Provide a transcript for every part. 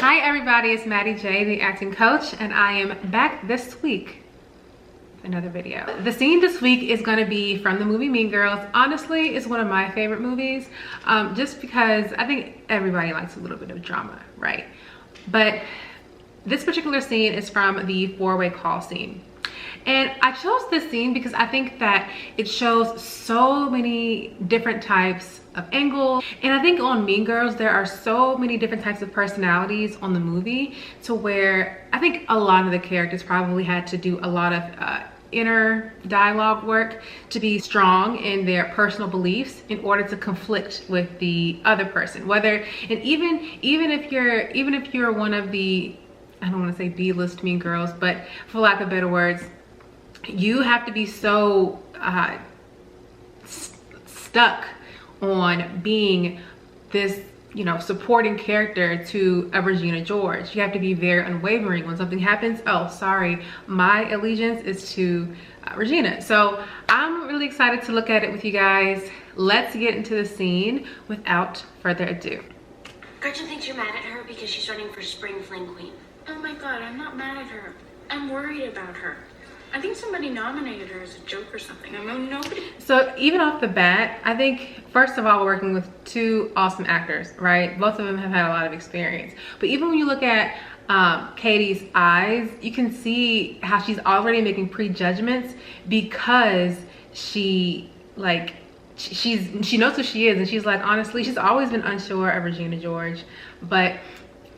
Hi everybody, it's Maddie J, the acting coach, and I am back this week with another video. The scene this week is going to be from the movie Mean Girls. Honestly, it's one of my favorite movies, just because I think everybody likes a little bit of drama, right? But this particular scene is from the four-way call scene. And I chose this scene because I think that it shows so many different types of angles. And I think on Mean Girls, there are so many different types of personalities on the movie to where I think a lot of the characters probably had to do a lot of inner dialogue work to be strong in their personal beliefs in order to conflict with the other person. Whether, and even if you're one of the, I don't want to say B-list Mean Girls, but for lack of better words, you have to be so stuck on being this, you know, supporting character to a Regina George. You have to be very unwavering when something happens. Oh, sorry, my allegiance is to Regina. So I'm really excited to look at it with you guys. Let's get into the scene without further ado. Gretchen thinks you're mad at her because she's running for Spring Fling Queen. Oh my god, I'm not mad at her. I'm worried about her. I think somebody nominated her as a joke or something. I mean, nobody... So even off the bat, I think, first of all, we're working with two awesome actors, right? Both of them have had a lot of experience. But even when you look at Katie's eyes, you can see how she's already making prejudgments because she knows who she is. And she's like, honestly, she's always been unsure of Regina George. But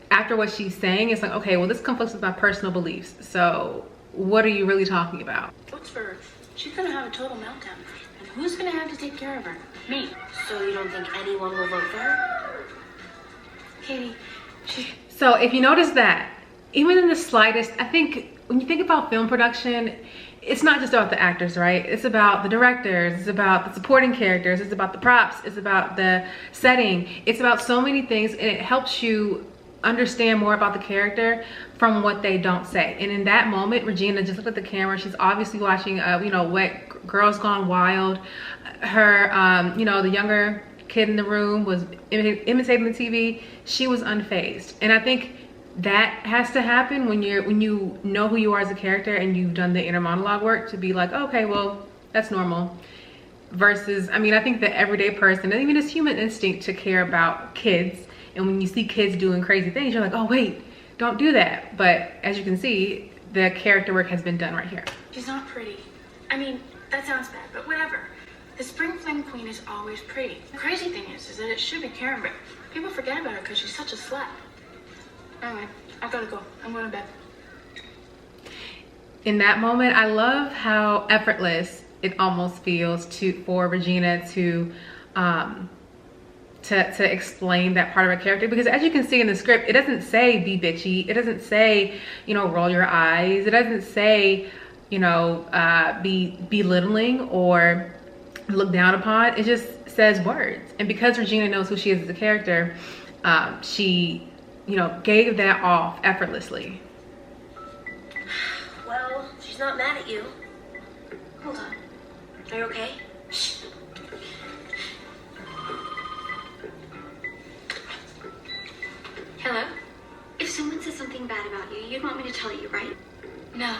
after what she's saying, it's like, okay, well, this conflicts with my personal beliefs. So what are you really talking about? What's for her? She's gonna have a total meltdown. And who's gonna have to take care of her? Me. So you don't think anyone will vote for her? Katie, So if you notice that, even in the slightest, I think when you think about film production, it's not just about the actors, right? It's about the directors, it's about the supporting characters, it's about the props, it's about the setting. It's about so many things, and it helps you understand more about the character from what they don't say. And in that moment, Regina just looked at the camera. She's obviously watching Wet Girls Gone Wild. Her the younger kid in the room was imitating the TV. She was unfazed. And I think that has to happen when you know who you are as a character and you've done the inner monologue work to be like, okay, well, that's normal. Versus, I mean, I think the everyday person, I mean, it's human instinct to care about kids. And when you see kids doing crazy things, you're like, oh wait, don't do that. But as you can see, the character work has been done right here. she's not pretty. I mean, that sounds bad, but whatever. The Spring Fling Queen is always pretty. The crazy thing is that it should be Karen, but people forget about her because she's such a slut. Anyway, I gotta go. I'm going to bed. In that moment, I love how effortless it almost feels for Regina to explain that part of her character, because as you can see in the script, it doesn't say be bitchy, it doesn't say, you know, roll your eyes, it doesn't say, you know, be belittling or look down upon. It just says words. And because Regina knows who she is as a character, she, you know, gave that off effortlessly. Well, she's not mad at you. Hold on. Are you okay? Shh. Hello? If someone says something bad about you, you'd want me to tell you, right? No.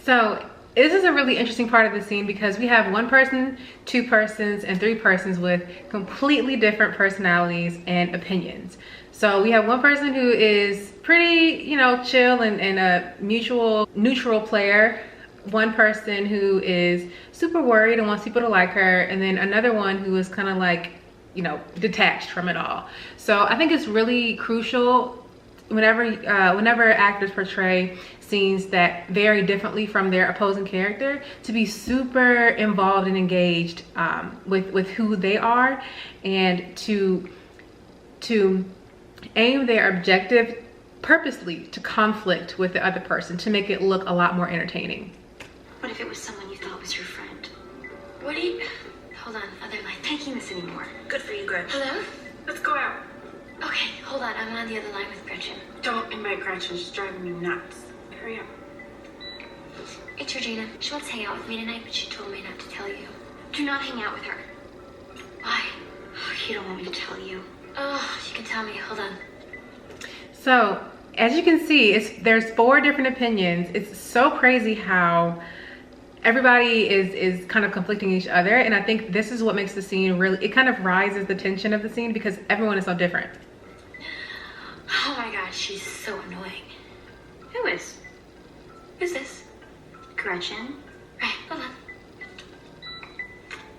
So this is a really interesting part of the scene because we have one person, two persons, and three persons with completely different personalities and opinions. So we have one person who is pretty, you know, chill and a neutral player. One person who is super worried and wants people to like her. And then another one who is kind of like, you know, detached from it all. So I think it's really crucial whenever actors portray scenes that vary differently from their opposing character to be super involved and engaged with who they are, and to aim their objective purposely to conflict with the other person to make it look a lot more entertaining. What if it was someone you thought was your friend? What do you... Hold on, other line. Taking this anymore. Good for you, Gretchen. Hello? Let's go out. Okay, hold on. I'm on the other line with Gretchen. Don't invite Gretchen. She's driving me nuts. Hurry up. It's Regina. She wants to hang out with me tonight, but she told me not to tell you. Do not hang out with her. Why? Oh, you don't want me to tell you. Oh, you can tell me. Hold on. So as you can see, there's 4 different opinions. It's so crazy how everybody is kind of conflicting each other, and I think this is what makes the scene really, it kind of rises the tension of the scene because everyone is so different. Oh my god, she's so annoying. Who is? Who's this? Gretchen? Right, hold on.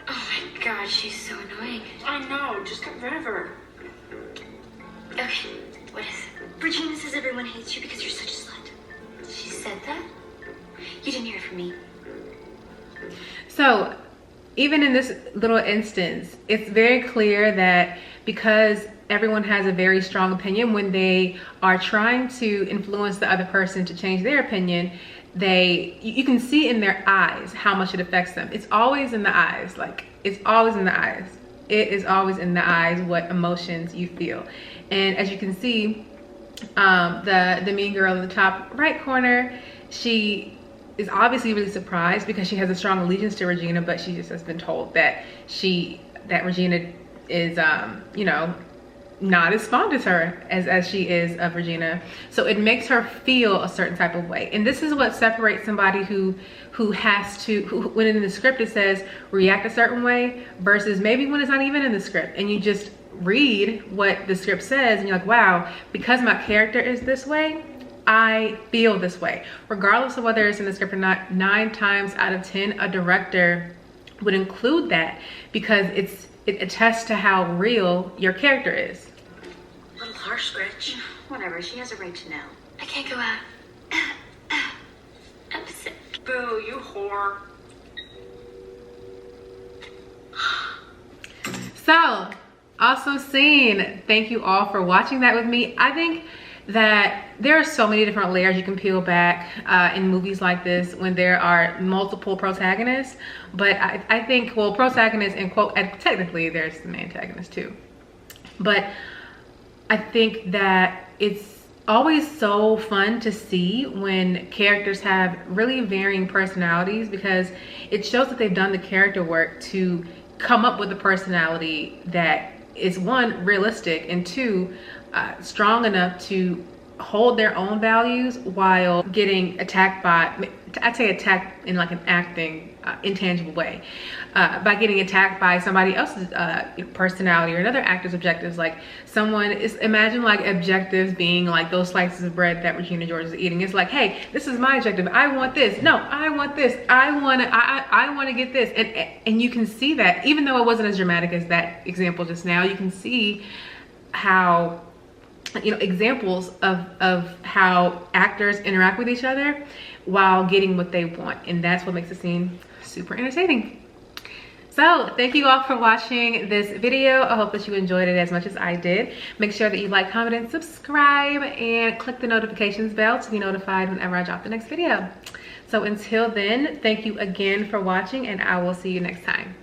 Oh my god, she's so annoying. I know, just get rid of her. Okay, what is it? Regina says everyone hates you because you're such a slut. She said that? You didn't hear it from me. So even in this little instance, it's very clear that because everyone has a very strong opinion, when they are trying to influence the other person to change their opinion, you can see in their eyes how much it affects them. It's always in the eyes. Like, it's always in the eyes. It is always in the eyes what emotions you feel. And as you can see, the mean girl in the top right corner, she is obviously really surprised because she has a strong allegiance to Regina, but she just has been told that Regina is you know, not as fond as her as she is of Regina. So it makes her feel a certain type of way. And this is what separates somebody who when in the script it says react a certain way versus maybe when it's not even in the script and you just read what the script says and you're like, wow, because my character is this way, I feel this way. Regardless of whether it's in the script or not, 9 times out of 10 a director would include that because it attests to how real your character is. A little harsh, Gretch. Whatever, she has a right to know. I can't go out. I'm sick. Boo, you whore. So, awesome scene. Thank you all for watching that with me. I think that there are so many different layers you can peel back in movies like this when there are multiple protagonists. But I think, well, protagonists and quote, technically there's the antagonist too. But I think that it's always so fun to see when characters have really varying personalities because it shows that they've done the character work to come up with a personality that is 1, realistic, and 2, strong enough to hold their own values while getting attacked by, I'd say attacked in like an acting intangible way, by getting attacked by somebody else's personality or another actor's objectives. Like imagine like objectives being like those slices of bread that Regina George is eating. It's like, hey, this is my objective. I want this. No, I want this. I want to get this. And you can see that even though it wasn't as dramatic as that example just now, you can see how, you know, examples of how actors interact with each other while getting what they want. And that's what makes the scene super entertaining. So thank you all for watching this video. I hope that you enjoyed it as much as I did. Make sure that you like, comment, and subscribe, and click the notifications bell to be notified whenever I drop the next video. So until then, thank you again for watching, and I will see you next time.